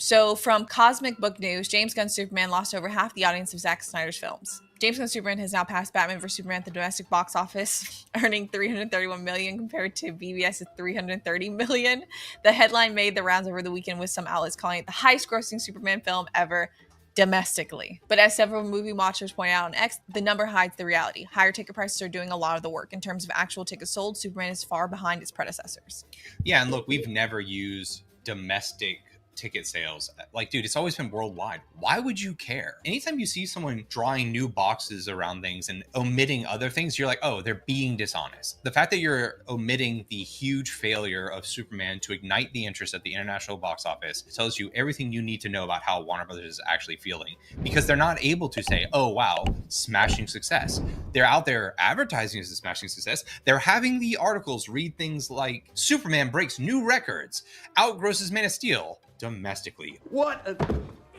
So from Cosmic Book News, James Gunn's Superman lost over half the audience of Zack Snyder's films. James Gunn's Superman has now passed Batman vs Superman at the domestic box office, earning $331 million compared to BVS's $330 million. The headline made the rounds over the weekend, with some outlets calling it the highest-grossing Superman film ever domestically. But as several movie watchers point out on X, the number hides the reality. Higher ticket prices are doing a lot of the work. In terms of actual tickets sold, Superman is far behind its predecessors. Yeah, and look, we've never used domestic ticket sales. Like, dude, it's always been worldwide. Why would you care? Anytime you see someone drawing new boxes around things and omitting other things, you're like, oh, they're being dishonest. The fact that you're omitting the huge failure of Superman to ignite the interest at the international box office tells you everything you need to know about how Warner Brothers is actually feeling, because they're not able to say, oh, wow, smashing success. They're out there advertising as a smashing success. They're having the articles read things like Superman breaks new records, outgrosses Man of Steel domestically. What an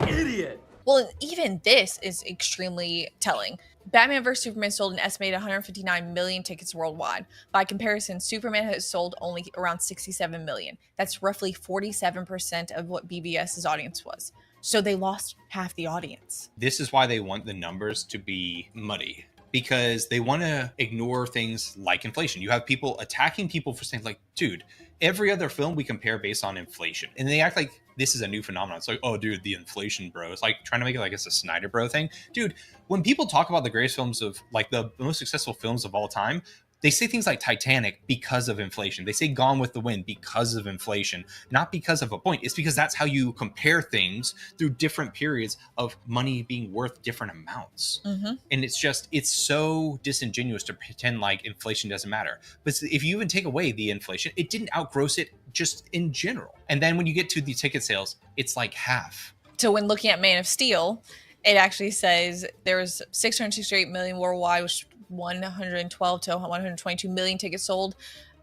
idiot. Well, even this is extremely telling. Batman vs Superman sold an estimated 159 million tickets worldwide. By comparison, Superman has sold only around 67 million. That's roughly 47% of what BVS's audience was. So they lost half the audience. This is why they want the numbers to be muddy, because they want to ignore things like inflation. You have people attacking people for saying, like, dude, every other film we compare based on inflation. And they act like this is a new phenomenon. It's like, oh, dude, the inflation, bro. It's like trying to make it like it's a Snyder bro thing. Dude, when people talk about the greatest films of, like, the most successful films of all time, they say things like Titanic because of inflation. They say Gone with the Wind because of inflation, not because of a point. It's because that's how you compare things through different periods of money being worth different amounts. Mm-hmm. And it's so disingenuous to pretend like inflation doesn't matter. But if you even take away the inflation, it didn't outgross it just in general. And then when you get to the ticket sales, it's like half. So when looking at Man of Steel, it actually says there was 668 million worldwide, which 112 to 122 million tickets sold,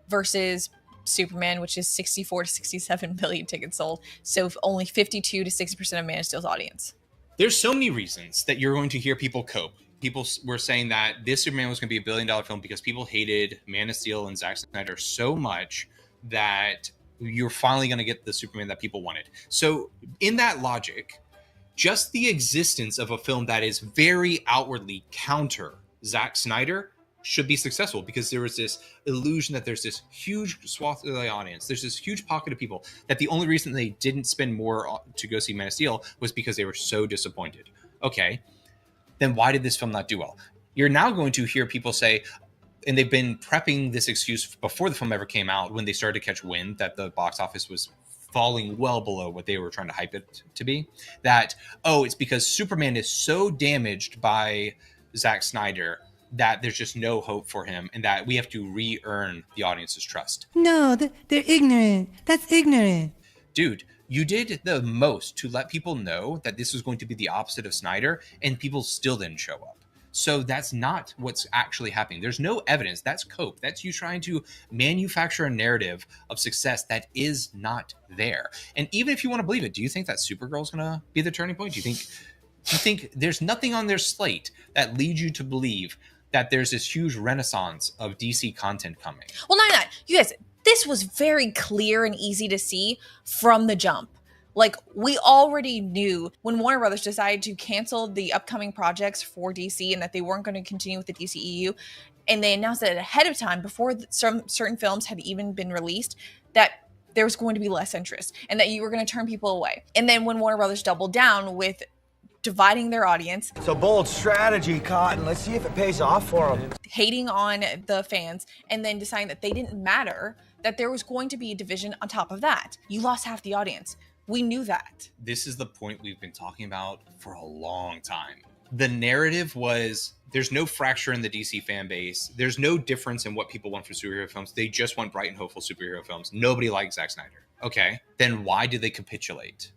versus Superman, which is 64 to 67 million tickets sold. So only 52 to 60% of Man of Steel's audience. There's so many reasons that you're going to hear people cope. People were saying that this Superman was going to be a $1 billion film because people hated Man of Steel and Zack Snyder so much that you're finally going to get the Superman that people wanted. So in that logic, just the existence of a film that is very outwardly counter Zack Snyder should be successful, because there was this illusion that there's this huge swath of the audience, there's this huge pocket of people that the only reason they didn't spend more to go see Man of Steel was because they were so disappointed. Okay, then why did this film not do well? You're now going to hear people say, and they've been prepping this excuse before the film ever came out, when they started to catch wind that the box office was falling well below what they were trying to hype it to be, that, oh, it's because Superman is so damaged by Zack Snyder that there's just no hope for him, and that we have to re-earn the audience's trust. No, they're ignorant. That's ignorant. Dude, you did the most to let people know that this was going to be the opposite of Snyder, and people still didn't show up. So that's not what's actually happening. There's no evidence. That's cope. That's you trying to manufacture a narrative of success that is not there. And even if you want to believe it, do you think that Supergirl is going to be the turning point? Do you think there's nothing on their slate that leads you to believe that there's this huge renaissance of DC content coming? Well, not. You guys, this was very clear and easy to see from the jump. Like, we already knew when Warner Brothers decided to cancel the upcoming projects for DC and that they weren't going to continue with the DCEU, and they announced it ahead of time before some certain films had even been released, that there was going to be less interest and that you were going to turn people away. And then when Warner Brothers doubled down with dividing their audience, It's a bold strategy, Cotton. Let's see if it pays off for them. hating on the fans, and then deciding that they didn't matter, that there was going to be a division on top of that. You lost half the audience. We knew that. This is the point we've been talking about for a long time. The narrative was, there's no fracture in the DC fan base. There's no difference in what people want from superhero films. They just want bright and hopeful superhero films. Nobody likes Zack Snyder. Okay, then why did they capitulate?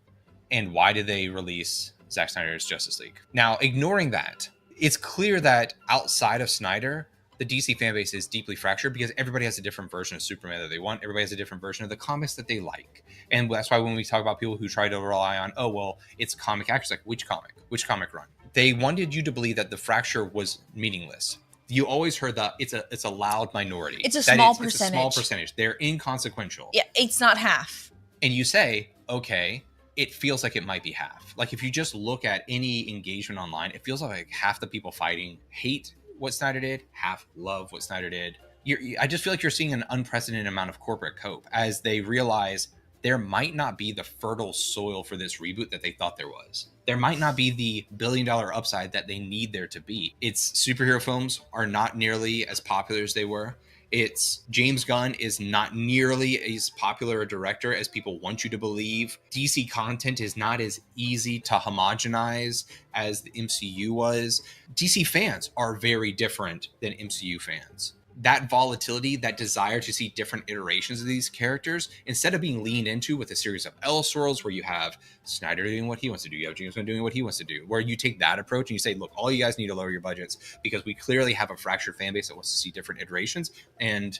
And why did they release Zack Snyder's Justice League? Now, ignoring that, it's clear that outside of Snyder, the DC fan base is deeply fractured, because everybody has a different version of Superman that they want. Everybody has a different version of the comics that they like. And that's why when we talk about people who try to rely on, oh, well, it's comic actors, like, which comic run? They wanted you to believe that the fracture was meaningless. You always heard that it's a loud minority. It's a small percentage. It's a small percentage. They're inconsequential. Yeah, it's not half. And you say, okay, it feels like it might be half. Like if you just look at any engagement online, it feels like half the people fighting hate what Snyder did, half love what Snyder did. I just feel like you're seeing an unprecedented amount of corporate cope as they realize there might not be the fertile soil for this reboot that they thought there was. There might not be the $1 billion upside that they need there to be. Its superhero films are not nearly as popular as they were. It's James Gunn is not nearly as popular a director as people want you to believe. DC content is not as easy to homogenize as the MCU was. DC fans are very different than MCU fans. That volatility, that desire to see different iterations of these characters, instead of being leaned into with a series of Elseworlds where you have Snyder doing what he wants to do, you have James Gunn doing what he wants to do, where you take that approach and you say, look, all you guys need to lower your budgets because we clearly have a fractured fan base that wants to see different iterations. And,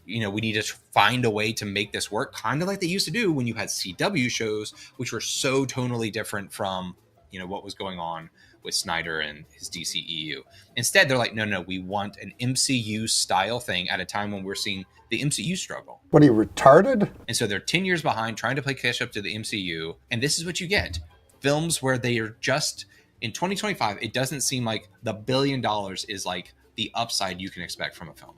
you know, we need to find a way to make this work, kind of like they used to do when you had CW shows, which were so tonally different from, you know, what was going on with Snyder and his DCEU. Instead, they're like, no, we want an MCU style thing at a time when we're seeing the MCU struggle. What, are you retarded? And so they're 10 years behind trying to play catch up to the MCU. And this is what you get. Films where they are just, in 2025, it doesn't seem like the $1 billion is like the upside you can expect from a film.